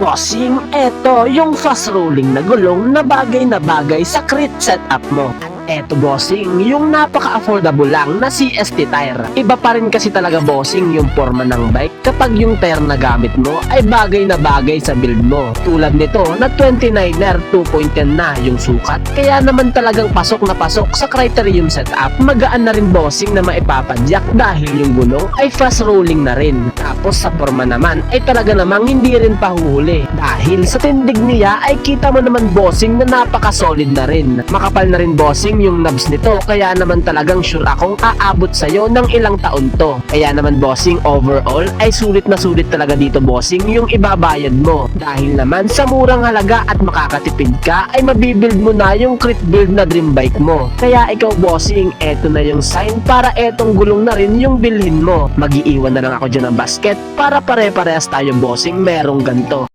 Bossing, eto yung fast rolling na gulong na bagay sa crit setup mo. Eto bossing, yung napaka-affordable lang na CST tire. Iba pa rin kasi talaga bossing yung forma ng bike kapag yung tire na gamit mo ay bagay na bagay sa build mo. Tulad nito na 29er 2.10 na yung sukat. Kaya naman talagang pasok na pasok sa criterium setup. Magaan na rin bossing na maipapadyak dahil yung gulong ay fast rolling na rin. Tapos sa forma naman ay talaga namang hindi rin pahuhuli. Dahil sa tindig niya ay kita mo naman bossing na napaka-solid na rin. Makapal na rin bossing yung knobs nito, kaya naman talagang sure akong aabot sa'yo ng ilang taon to. Kaya naman bossing, overall ay sulit na sulit talaga dito bossing yung ibabayad mo. Dahil naman sa murang halaga at makakatipid ka ay mabibuild mo na yung crit build na dream bike mo. Kaya ikaw bossing, eto na yung sign para etong gulong na rin yung bilhin mo. Mag-iiwan na lang ako dyan ng basket para pare-parehas tayo bossing merong ganto.